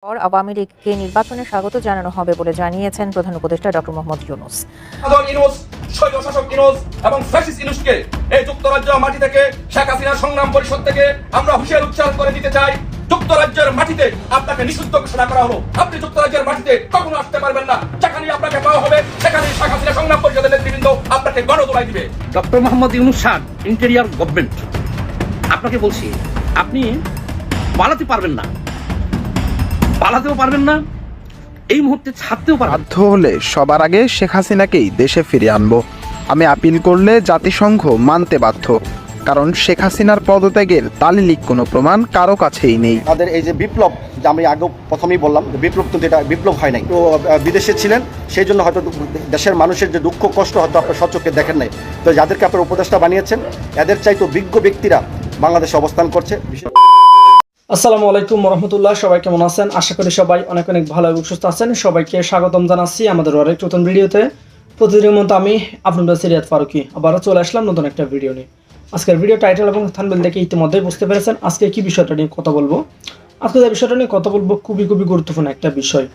পর আওয়ামী লীগকে নির্বাচনে স্বাগত জানানো হবে বলে জানিয়েছেন প্রধান উপদেষ্টা ডক্টর মোহাম্মদ ইউনূস। স্বৈরশাসক ইউনূস এবং ফ্যাসিস্ট ইউনূসকে এই যুক্তরাজ্য মাটি থেকে শেখ হাসিনার সংগ্রাম পরিষদ থেকে আমরা হুঁশিয়ার উচ্চারণ করে দিতে চাই, যুক্তরাজ্যের মাটিতে আপনাকে নিষিদ্ধ ঘোষণা করা হলো। আপনি যুক্তরাজ্যের মাটিতে কখনো আসতে পারবেন না। যেখানে আপনাকে পাওয়া হবে সেখানে শেখ হাসিনা সংগ্রাম পরিষদের নেতৃবৃন্দ আপনাকে গণদোলাই দিবে। Doctor Mohammad Yunus sir, interior government, আপনাকে বলছি আপনি পালাতে পারবেন না, পালাতেও পারবেন না, এই মুহূর্তে ছাড়তেও পারবেন। বাধ্য হলে সবার আগে শেখ হাসিনাকেই দেশে ফিরিয়ে আনবো। আমি আপিল করলে জাতিসংঘ মানতে বাধ্য, কারণ শেখ হাসিনার পদত্যাগের দালিলিক কোনো প্রমাণ কারো কাছেই নেই। তাদের এই যে বিপ্লব, যে আমি আগে প্রথমেই বললাম বিপ্লব, কিন্তু এটা বিপ্লব হয় নাই। তো বিদেশে ছিলেন, সেই জন্য হয়তো দেশের মানুষের যে দুঃখ কষ্ট হয়তো আপনার সচক্ষে দেখেন নাই। তো যাদেরকে আপনার উপদেষ্টা বানিয়েছেন, এদের চাইতো বিজ্ঞ ব্যক্তিরা বাংলাদেশে অবস্থান করছে। আসসালামু আলাইকুম রহমতুল্লাহ, সবাই কেমন আছেন? আশা করি সবাই অনেক অনেক ভালো এবং সুস্থ আছেন। সবাইকে স্বাগতম জানাচ্ছি আমাদের আরেক নতুন ভিডিওতে। প্রতিদিনের মতো আমি আপনাদের সিরিয়াত ফারুকি আবারও চলে আসলাম নতুন একটা ভিডিও নিয়ে। আজকের ভিডিও টাইটেল এবং থাম্বনেল দেখে ইতিমধ্যেই বুঝতে পেরেছেন আজকে কি বিষয়টা নিয়ে কথা বলবো। আজকে যে বিষয়টা নিয়ে কথা বলবো খুবই গুরুত্বপূর্ণ একটা বিষয়।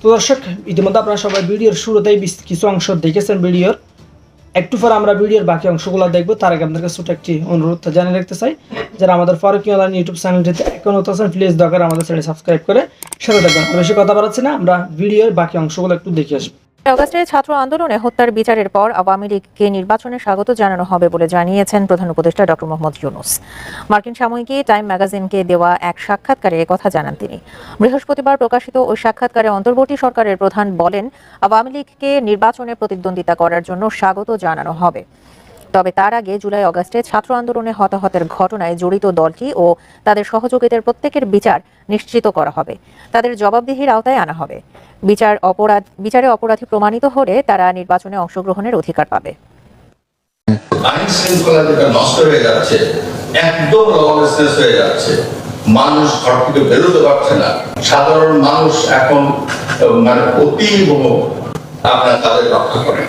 তো দর্শক, ইতিমধ্যে আপনারা সবাই ভিডিওর শুরুতেই কিছু অংশ দেখেছেন ভিডিওর। একটু পরে আমরা ভিডিওর বাকি অংশগুলো দেখবো। তার আগে আপনাদের ছোট একটি অনুরোধ জানিয়ে রাখতে চাই, যারা আমাদের ফারুকি অনলাইন ইউটিউব চ্যানেলটিতে এখন আছেন, প্লিজ দরকার আমাদের চ্যানেল সাবস্ক্রাইব করে সাথে থাকবেন। বেশি কথা বাড়াচ্ছি না, আমরা ভিডিওর বাকি অংশগুলো একটু দেখে আসবো। অগাস্টে ছাত্র আন্দোলনে হত্যার বিচারের পর আওয়ামী লীগকে নির্বাচনে স্বাগত জানানো হবে বলে জানিয়েছেন প্রধান উপদেষ্টা ডক্টর মোহাম্মদ ইউনূস। মার্কিন সাময়িকী টাইম ম্যাগাজিনকে দেওয়া এক সাক্ষাৎকারে কথা জানান তিনি। বৃহস্পতিবার প্রকাশিত ওই সাক্ষাৎকারে অন্তর্বর্তী সরকারের প্রধান বলেন, আওয়ামী লীগকে নির্বাচনে প্রতিদ্বন্দ্বিতা করার জন্য স্বাগত জানানো হবে। তবে তার আগে জুলাই অগাস্টে ছাত্র আন্দোলনে হতাহতের ঘটনায় জড়িত দলটি ও তাদের সহযোগীদের প্রত্যেকের বিচার নিশ্চিত করা হবে, তাদের জবাবদিহির আওতায় আনা হবে। বিচারে অপরাধী প্রমাণিত হলে তারা নির্বাচনে অংশগ্রহণের অধিকার পাবে। আইন শৃঙ্খলা যেটা নষ্ট হয়ে যাচ্ছে, একদম লওলেসনেস হয়ে যাচ্ছে, মানুষ ঘর থেকে বেরোতে পারছে না, সাধারণ মানুষ এখন মানে অতীব আপনারা তাদের রক্ষা করেন।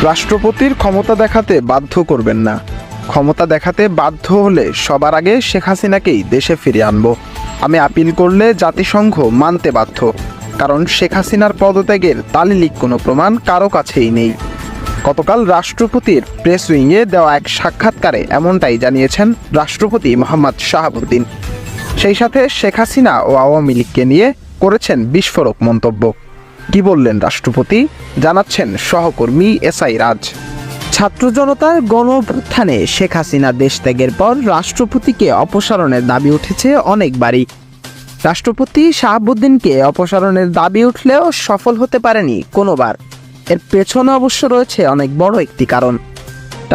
রাষ্ট্রপতির ক্ষমতা দেখাতে বাধ্য করবেন না। ক্ষমতা দেখাতে বাধ্য হলে সবার আগে শেখ হাসিনাকেই দেশে ফিরিয়ে আনবো। আমি আপিল করলে জাতিসংঘ মানতে বাধ্য, কারণ শেখ হাসিনার পদত্যাগের দালিলিক কোনো প্রমাণ কারো কাছেই নেই। গতকাল রাষ্ট্রপতির প্রেস উইংয়ে দেওয়া এক সাক্ষাৎকারে এমনটাই জানিয়েছেন রাষ্ট্রপতি মোহাম্মদ শাহাবুদ্দিন। সেই সাথে শেখ হাসিনা ও আওয়ামী লীগকে নিয়ে করেছেন বিস্ফোরক মন্তব্য। কি বললেন রাষ্ট্রপতি, জানাচ্ছেন সহকর্মী এসআই রাজ। ছাত্র জনতার গণ অভ্যুত্থানে শেখ হাসিনা দেশ ত্যাগের পর রাষ্ট্রপতিকে অপসারণের দাবি উঠেছে অনেকবারই। রাষ্ট্রপতি শাহাবুদ্দিনকে অপসারণের দাবি উঠলেও সফল হতে পারেনি কোনোবার। এর পেছনে অবশ্য রয়েছে অনেক বড় একটি কারণ।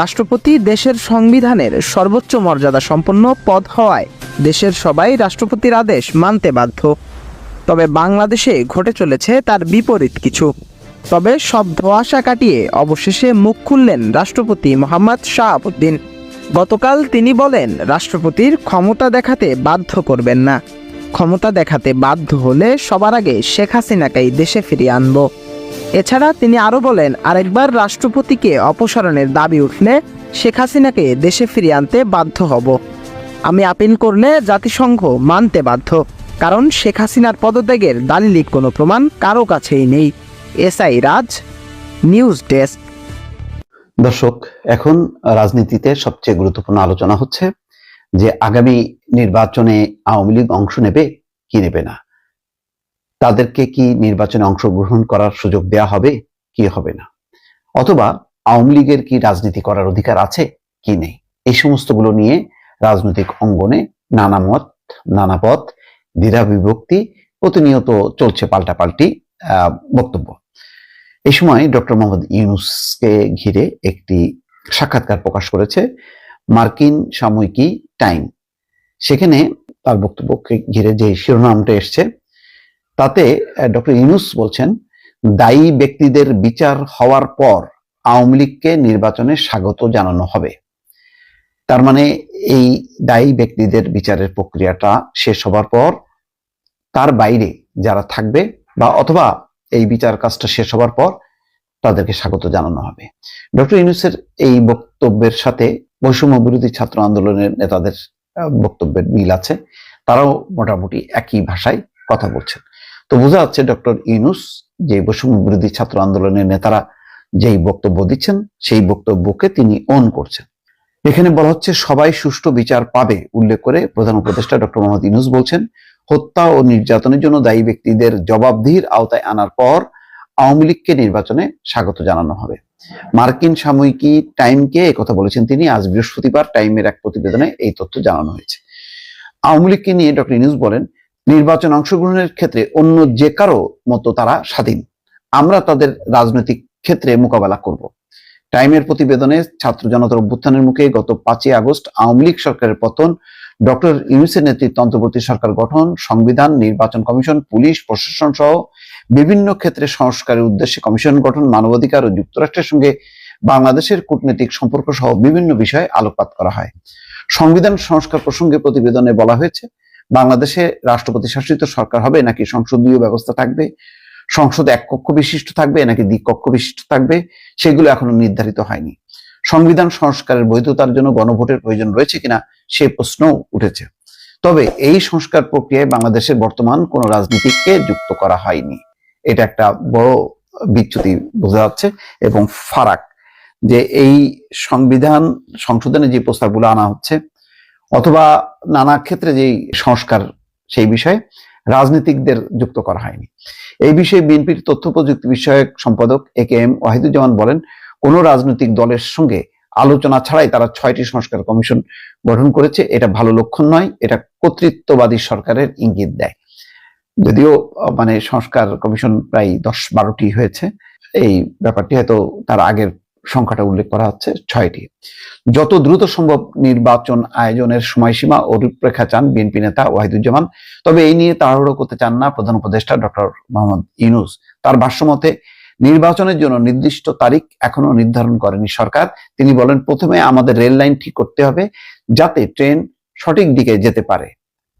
রাষ্ট্রপতি দেশের সংবিধানের সর্বোচ্চ মর্যাদা সম্পন্ন পদ হওয়ায় দেশের সবাই রাষ্ট্রপতির আদেশ মানতে বাধ্য। তবে বাংলাদেশে ঘটে চলেছে তার বিপরীত কিছু। তবে সব ধোঁয়াশা কাটিয়ে অবশেষে মুখ খুললেন রাষ্ট্রপতি মোহাম্মদ শাহাবুদ্দিন। গতকাল তিনি বলেন, রাষ্ট্রপতির ক্ষমতা দেখাতে বাধ্য করবেন না। ক্ষমতা দেখাতে বাধ্য হলে সবার আগে শেখ হাসিনাকেই দেশে ফিরিয়ে আনবো। এছাড়া তিনি আরও বলেন, আরেকবার রাষ্ট্রপতিকে অপসারণের দাবি উঠলে শেখ হাসিনাকে দেশে ফিরিয়ে আনতে বাধ্য হব। আমি আপিল করলে জাতিসংঘ মানতে বাধ্য, কারণ শেখ হাসিনার পদত্যাগের দালিলিক কোনো প্রমাণ কারো কাছেই নেই। এসআই রাজ, নিউজ ডেস্ক। দর্শক, এখন রাজনীতিতে সবচেয়ে গুরুত্বপূর্ণ আলোচনা হচ্ছে যে আগামী নির্বাচনে আওয়ামী লীগ অংশ নেবে কি নেবে না, তাদেরকে কি নির্বাচনে অংশগ্রহণ করার সুযোগ দেয়া হবে কি হবে না, অথবা আওয়ামী লীগের কি রাজনীতি করার অধিকার আছে কি নেই। এই সমস্তগুলো নিয়ে রাজনৈতিক অঙ্গনে নানা মত, নানা পথ, দ্বিধা বিভক্তি প্রতিনিয়ত চলছে, পাল্টাপাল্টি বক্তব্য। এই সময় ডক্টর মোহাম্মদ ইউনূসকে ঘিরে একটি সাক্ষাৎকার প্রকাশ করেছে মার্কিন সাময়িকী টাইম। সেখানে তার বক্তব্যকে ঘিরে যে শিরোনামটা এসছে, তাতে ডক্টর ইউনূস বলছেন, দায়ী ব্যক্তিদের বিচার হওয়ার পর আওয়ামী লীগকে নির্বাচনে স্বাগত জানানো হবে। তার মানে এই দায়ী ব্যক্তিদের বিচারের প্রক্রিয়াটা শেষ হবার পর তার বাইরে যারা থাকবে বা অথবা এই বিচার কাজটা শেষ হবার পর তাদেরকে স্বাগত জানানো হবে। ডক্টর ইউনূসের এই বক্তব্যের সাথে বৈষম্য বিরোধী ছাত্র আন্দোলনের নেতাদের বক্তব্যের মিল আছে। তারাও মোটামুটি একই ভাষায় কথা বলছেন। তো বোঝা যাচ্ছে ডক্টর ইউনূস যে বৈষম্য বিরোধী ছাত্র আন্দোলনের নেতারা যেই বক্তব্য দিচ্ছেন সেই বক্তব্যকে তিনি অন করছেন। এখানে বলা হচ্ছে সবাই সুষ্ঠু বিচার পাবে উল্লেখ করে প্রধান উপদেষ্টা ডক্টর মোহাম্মদ ইউনূস বলছেন, হত্যা ও নির্যাতনের জন্য দায়ী ব্যক্তিদের জবাবদিহির আওতায় আনার পর আওয়ামী লীগকে নির্বাচনে স্বাগত জানানো হবে। মার্কিন সাময়িকী টাইমকে একথা বলেছেন তিনি। আজ বৃহস্পতিবার টাইমের এক প্রতিবেদনে এই তথ্য জানানো হয়েছে। আওয়ামী লীগকে নিয়ে ডক্টর ইউনূস বলেন, নির্বাচন অংশগ্রহণের ক্ষেত্রে অন্য যে কারো মতো তারা স্বাধীন, আমরা তাদের রাজনৈতিক ক্ষেত্রে মোকাবেলা করব। টাইমের প্রতিবেদনে ছাত্র জনতার অভ্যুত্থানের মুখে গত 5ই আগস্ট আওয়ামী লীগ সরকারের পতন, ডক্টর ইউনূসের নেতৃত্বে অন্তর্বর্তী সরকার গঠন, সংবিধান, নির্বাচন কমিশন, পুলিশ প্রশাসন সহ বিভিন্ন ক্ষেত্রে সংস্কারের উদ্দেশ্যে কমিশন গঠন, মানবাধিকার ও যুক্তরাষ্ট্রের সঙ্গে বাংলাদেশের কূটনৈতিক সম্পর্ক সহ বিভিন্ন বিষয়ে আলোকপাত করা হয়। সংবিধান সংস্কার প্রসঙ্গে প্রতিবেদনে বলা হয়েছে, বাংলাদেশে রাষ্ট্রপতি শাসিত সরকার হবে নাকি সংসদীয় ব্যবস্থা থাকবে, সংসদ এক কক্ষ বিশিষ্ট থাকবে নাকি দ্বিকক্ষ বিশিষ্ট থাকবে, সেগুলো এখনো নির্ধারিত হয়নি। সংবিধান সংস্কারের বৈধতার জন্য গণভোটের প্রয়োজন রয়েছে কিনা সে প্রশ্নও উঠেছে। তবে এই সংস্কার প্রক্রিয়ায় বাংলাদেশের বর্তমান কোন রাজনীতিককে যুক্ত করা হয়নি। এটা একটা বড় বিচ্যুতি বোঝা যাচ্ছে এবং ফারাক, যে এই সংবিধান সংশোধনে যে প্রস্তাবগুলো আনা হচ্ছে অথবা নানা ক্ষেত্রে যেই সংস্কার সেই বিষয়ে রাজনীতিকদের যুক্ত করা হয়নি। এই বিষয়ে বিএনপির তথ্য প্রযুক্তি বিষয়ক সম্পাদক AKM ওয়াহিদুজ্জামান বলেন, কোন রাজনৈতিক দলের সঙ্গে আলোচনা ছাড়াই তারা 6টি সংস্কার কমিশন গঠন করেছে। এটা ভালো লক্ষণ নয়, এটা কর্তৃত্ববাদী সরকারের ইঙ্গিত দেয়। যদিও মানে সংস্কার কমিশন প্রায় 10-12টি হয়েছে, এই ব্যাপারটি হয়তো তার আগের সংখ্যাটা উল্লেখ করা হচ্ছে 6টি। যত দ্রুত সম্ভব নির্বাচন আয়োজনের সময়সীমা ও রূপরেখা চান বিএনপি নেতা ওয়াহিদুজ্জামান। তবে এই নিয়ে তাড়াহুড়ো করতে চান না প্রধান উপদেষ্টা ডক্টর মোহাম্মদ ইউনূস। তার ভাষ্যমতে নির্বাচনের জন্য নির্দিষ্ট তারিখ এখনো নির্ধারণ করেনি সরকার। তিনি বলেন, প্রথমে আমাদের রেল লাইন ঠিক করতে হবে যাতে ট্রেন সঠিক দিকে যেতে পারে।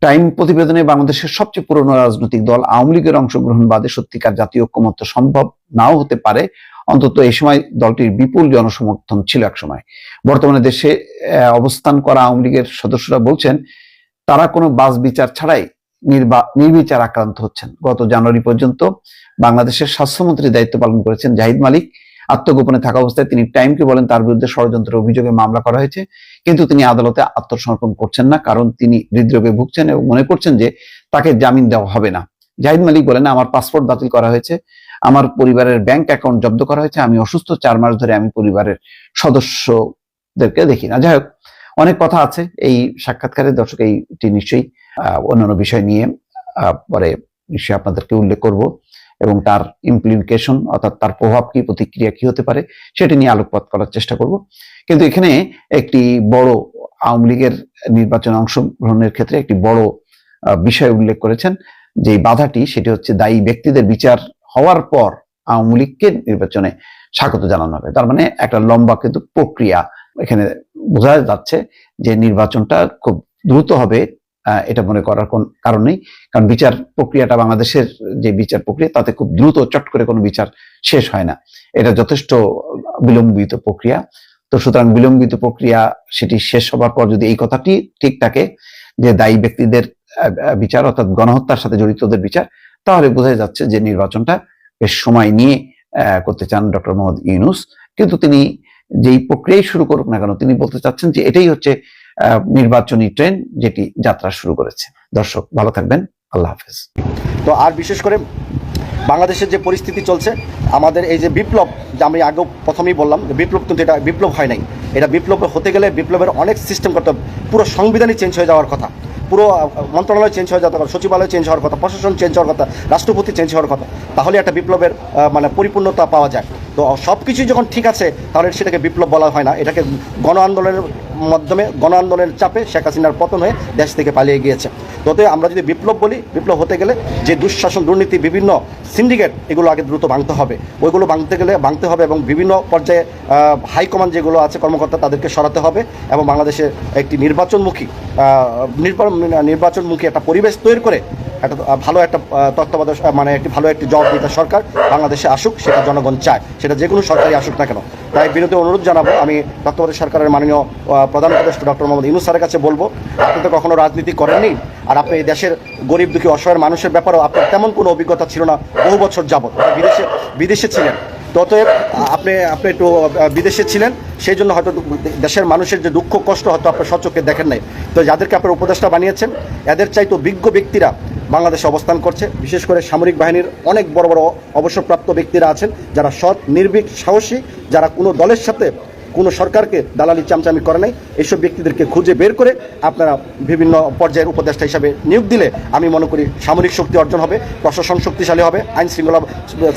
টাইম প্রতিবেদনে বাংলাদেশের সবচেয়ে পুরনো রাজনৈতিক দল আওয়ামী লীগের অংশগ্রহণ বাদে সত্যিকার জাতীয় ঐক্যমত্য সম্ভব নাও হতে পারে, অন্তত এই সময় দলটির বিপুল জনসমর্থন ছিল এক সময়। বর্তমানে দেশে অবস্থান করা আওয়ামী লীগের সদস্যরা বলছেন তারা কোনো বাস বিচার ছাড়াই নির্বিচার আক্রান্ত হচ্ছেন। গত জানুয়ারি পর্যন্ত বাংলাদেশের স্বাস্থ্যমন্ত্রীর দায়িত্ব পালন করেছেন জাহিদ মালিক। আত্মগোপনে থাকা অবস্থায় তিনি টাইমকে বলেন তার বিরুদ্ধে ষড়যন্ত্রের অভিযোগে মামলা করা হয়েছে, কিন্তু তিনি আদালতে আত্মসমর্পণ করছেন না, কারণ তিনি হৃদরোগে ভুগছেন এবং মনে করছেন যে তাকে জামিন দেওয়া হবে না। জাহিদ মালিক বলেন, আমার পাসপোর্ট বাতিল করা হয়েছে, আমার পরিবারের ব্যাংক অ্যাকাউন্ট জব্দ করা হয়েছে, আমি অসুস্থ, 4 মাস ধরে আমি পরিবারের সদস্যদেরকে দেখি না। যাই হোক, অনেক কথা আছে এই সাক্ষাৎকারে। দর্শক, এইটি নিশ্চয়ই অন্যান্য বিষয় নিয়ে পরে নিশ্চয়ই আপনাদেরকে উল্লেখ করব এবং তার ইমপ্লিকেশন অর্থাৎ তার প্রভাব কি, প্রতিক্রিয়া কি হতে পারে সেটি নিয়ে আলোকপাত করার চেষ্টা করব। কিন্তু এখানে একটি বড় আওয়ামী লীগের নির্বাচনে অংশগ্রহণের ক্ষেত্রে একটি বড় বিষয় উল্লেখ করেছেন, যে বাধাটি সেটি হচ্ছে দায়ী ব্যক্তিদের বিচার হওয়ার পর আওয়ামী লীগকে নির্বাচনে স্বাগত জানানো হবে। তার মানে একটা লম্বা কিন্তু প্রক্রিয়া এখানে বোঝা যাচ্ছে যে নির্বাচনটা খুব দ্রুত হবে, এটা মনে করার কোন কারণ নেই। কারণ বিচার প্রক্রিয়াটা, বাংলাদেশের যে বিচার প্রক্রিয়া, তাতে খুব দ্রুত চট করে কোনো বিচার শেষ হয় না, এটা যথেষ্ট বিলম্বিত প্রক্রিয়া। তো সুতরাং বিলম্বিত প্রক্রিয়া সেটি শেষ হবার পর যদি এই কথাটি ঠিক থাকে যে দায়ী ব্যক্তিদের বিচার অর্থাৎ গণহত্যার সাথে জড়িতদের বিচার, তাহলে বোঝা যাচ্ছে যে নির্বাচনটা বেশ সময় নিয়ে করতে চান ডক্টর মোহাম্মদ ইউনূস। কিন্তু তিনি যেই প্রক্রিয়াই শুরু করুক না কেন, তিনি বলতে চাচ্ছেন যে এটাই হচ্ছে নির্বাচনী ট্রেন যেটি যাত্রা শুরু করেছে। দর্শক, ভালো থাকবেন, আল্লাহ হাফেজ। তো আর বিশেষ করে বাংলাদেশের যে পরিস্থিতি চলছে, আমাদের এই যে বিপ্লব, যে আমি আগে প্রথমেই বললাম যে বিপ্লব, কিন্তু এটা বিপ্লব হয় নাই। এটা বিপ্লব হতে গেলে বিপ্লবের অনেক সিস্টেম করতে হবে। পুরো সংবিধানই চেঞ্জ হয়ে যাওয়ার কথা, পুরো মন্ত্রণালয় চেঞ্জ হয়ে যাওয়ার কথা, সচিবালয় চেঞ্জ হওয়ার কথা, প্রশাসন চেঞ্জ হওয়ার কথা, রাষ্ট্রপতি চেঞ্জ হওয়ার কথা, তাহলে একটা বিপ্লবের মানে পরিপূর্ণতা পাওয়া যায়। তো সব কিছুই যখন ঠিক আছে তাহলে সেটাকে বিপ্লব বলা হয় না, এটাকে গণ আন্দোলনের মাধ্যমে, গণ আন্দোলনের চাপে শেখ হাসিনার পতন হয়ে দেশ থেকে পালিয়ে গিয়েছে। তো আমরা যদি বিপ্লব বলি, বিপ্লব হতে গেলে যে দুঃশাসন, দুর্নীতি, বিভিন্ন সিন্ডিকেট, এগুলো আগে দ্রুত ভাঙতে হবে। ওইগুলো ভাঙতে হবে এবং বিভিন্ন পর্যায়ে হাইকমান্ড যেগুলো আছে কর্মকর্তা, তাদেরকে সরাতে হবে এবং বাংলাদেশে একটি নির্বাচনমুখী একটা পরিবেশ তৈরি করে একটা ভালো একটা তত্ত্বাবধায়ক মানে একটি ভালো একটি জবাবদিহিতা সরকার বাংলাদেশে আসুক, সেটা জনগণ চায়, সেটা যে কোনো সরকারই আসুক না কেন। তাই বিরুদ্ধে অনুরোধ জানাবো, আমি তত্ত্বাবধায়ক সরকারের মাননীয় প্রধান উপদেষ্টা ডক্টর মোহাম্মদ ইউনূস স্যারের কাছে বলবো, আপনি তো কখনো রাজনীতি করেননি, আর আপনি এই দেশের গরিব দুঃখী অসহায় মানুষের ব্যাপারেও আপনার তেমন কোনো অভিজ্ঞতা ছিল না বহু বছর যাবত, বিদেশে ছিলেন। অতএব আপনি একটু বিদেশে ছিলেন, সেই জন্য হয়তো দেশের মানুষের যে দুঃখ কষ্ট হয়তো আপনার সচক্ষে দেখেন নাই। তো যাদেরকে আপনার উপদেষ্টা বানিয়েছেন, এদের চাইতো বিজ্ঞ ব্যক্তিরা বাংলাদেশে অবস্থান করছে। বিশেষ করে সামরিক বাহিনীর অনেক বড় বড় অবসরপ্রাপ্ত ব্যক্তিরা আছেন, যারা সৎ, নির্ভীক, সাহসী, যারা কোনো দলের সাথে কোনো সরকারকে দালালি চামচামি করে নাই। এইসব ব্যক্তিদেরকে খুঁজে বের করে আপনারা বিভিন্ন পর্যায়ের উপদেষ্টা হিসাবে নিয়োগ দিলে আমি মনে করি সামরিক শক্তি অর্জন হবে, প্রশাসন শক্তিশালী হবে, আইন শৃঙ্খলা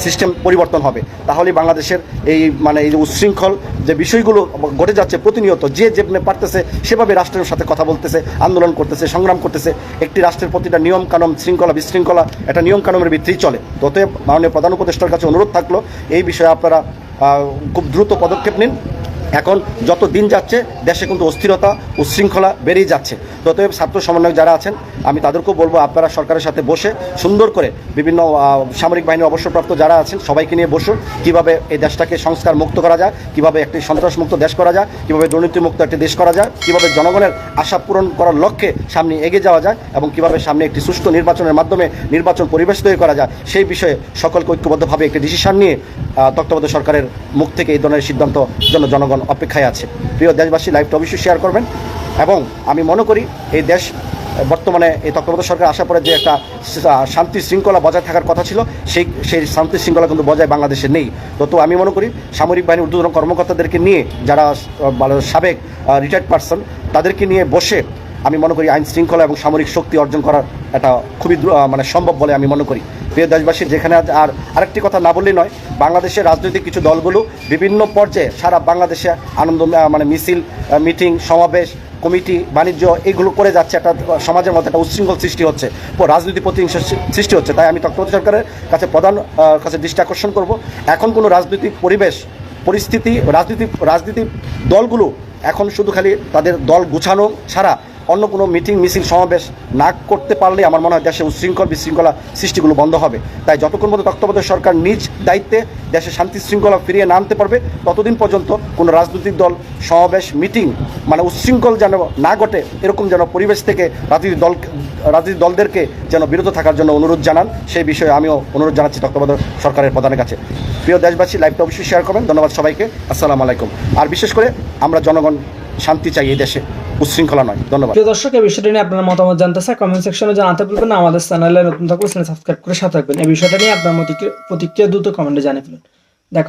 সিস্টেম পরিবর্তন হবে। তাহলে বাংলাদেশের এই এই যে উচ্ছৃঙ্খল যে বিষয়গুলো ঘটে যাচ্ছে প্রতিনিয়ত, যে যেভাবে পারতেছে সেভাবে রাষ্ট্রের সাথে কথা বলতেছে, আন্দোলন করতেছে, সংগ্রাম করতেছে। একটি রাষ্ট্রের প্রতিটা নিয়ম কানুন, শৃঙ্খলা বিশৃঙ্খলা একটা নিয়ম কানুনের ভিত্তিতেই চলে। অতএব মাননীয় প্রধান উপদেষ্টার কাছে অনুরোধ থাকলো, এই বিষয়ে আপনারা খুব দ্রুত পদক্ষেপ নিন। এখন যত দিন যাচ্ছে দেশে কিন্তু অস্থিরতা, উচ্ছৃঙ্খলা বেড়েই যাচ্ছে। অতএব ছাত্র সমন্বয়ক যারা আছেন, আমি তাদেরকেও বলবো, আপনারা সরকারের সাথে বসে সুন্দর করে বিভিন্ন সামরিক বাহিনীর অবসরপ্রাপ্ত যারা আছেন সবাইকে নিয়ে বসুন, কীভাবে এই দেশটাকে সংস্কার মুক্ত করা যায়, কীভাবে একটি সন্ত্রাসমুক্ত দেশ করা যায়, কীভাবে দুর্নীতিমুক্ত একটি দেশ করা যায়, কীভাবে জনগণের আশা পূরণ করার লক্ষ্যে সামনে এগিয়ে যাওয়া যায়, এবং কীভাবে সামনে একটি সুষ্ঠু নির্বাচনের মাধ্যমে নির্বাচন পরিবেশ তৈরি করা যায়, সেই বিষয়ে সকলকে ঐক্যবদ্ধভাবে একটি ডিসিশন নিয়ে তত্ত্বাবধায়ক সরকারের মুখ থেকে এই ধরনের সিদ্ধান্ত জন্য জনগণ অপেক্ষায় আছে। প্রিয় দেশবাসী, লাইভটা অবশ্যই শেয়ার করবেন। এবং আমি মনে করি এই দেশ বর্তমানে এই তত্ত্বাবধায়ক সরকার আসার পরে যে একটা শান্তি শৃঙ্খলা বজায় থাকার কথা ছিল, সেই শান্তি শৃঙ্খলা কিন্তু বজায় বাংলাদেশে নেই। তো আমি মনে করি সামরিক বাহিনীর ঊর্ধ্বতন কর্মকর্তাদেরকে নিয়ে, যারা সাবেক রিটায়ার্ড পারসন, তাদেরকে নিয়ে বসে আমি মনে করি আইন শৃঙ্খলা এবং সামরিক শক্তি অর্জন করার একটা খুবই সম্ভব বলে আমি মনে করি। প্রিয় দেশবাসী, যেখানে আরেকটি কথা না বললেই নয়, বাংলাদেশের রাজনৈতিক কিছু দলগুলো বিভিন্ন পর্যায়ে সারা বাংলাদেশে আনন্দ মিছিল, মিটিং, সমাবেশ, কমিটি, বাণিজ্য এগুলো করে যাচ্ছে, একটা সমাজের মধ্যে একটা উচ্ছৃঙ্খল সৃষ্টি হচ্ছে, রাজনীতি প্রতিহিংসা সৃষ্টি হচ্ছে। তাই আমি তত্ত্বাবধায়ক সরকারের কাছে কাছে দৃষ্টি আকর্ষণ করব, এখন কোনো রাজনৈতিক পরিস্থিতি রাজনীতি দলগুলো এখন শুধু খালি তাদের দল গুছানো ছাড়া অন্য কোনো মিটিং, মিছিল, সমাবেশ না করতে পারলে আমার মনে হয় দেশে উচ্ছৃঙ্খল বিশৃঙ্খলা সৃষ্টিগুলো বন্ধ হবে। তাই যতক্ষণ পর্যন্ত তত্ত্বাবধায়ক সরকার নিজ দায়িত্বে দেশে শান্তি শৃঙ্খলা ফিরিয়ে না আনতে পারবে, ততদিন পর্যন্ত কোনো রাজনৈতিক দল সমাবেশ, মিটিং উচ্ছৃঙ্খল যেন না ঘটে, এরকম যেন পরিবেশ থেকে রাজনৈতিক দলদেরকে যেন বিরত থাকার জন্য অনুরোধ জানান। সেই বিষয়ে আমিও অনুরোধ জানাচ্ছি তত্ত্বাবধায়ক সরকারের প্রধানের কাছে। প্রিয় দেশবাসী, লাইভটা অবশ্যই শেয়ার করবেন। ধন্যবাদ সবাইকে। আসসালামু আলাইকুম। আর বিশেষ করে আমরা জনগণ শান্তি চাই, এই দেশে উচ্ছৃঙ্খলা নয়। ধন্যবাদ। প্রিয় দর্শক, এই বিষয়টা নিয়ে আপনার মতামত জানতে চাই, কমেন্ট সেকশনে জানাতে ভুলবেন না। আমাদের চ্যানেলে নতুন থাকলে চ্যানেল সাবস্ক্রাইব করে সাথে থাকবেন। এই বিষয়টা নিয়ে আপনার প্রতিক্রিয়া দ্রুত কমেন্টে জানিয়ে ফেলুন। দেখো।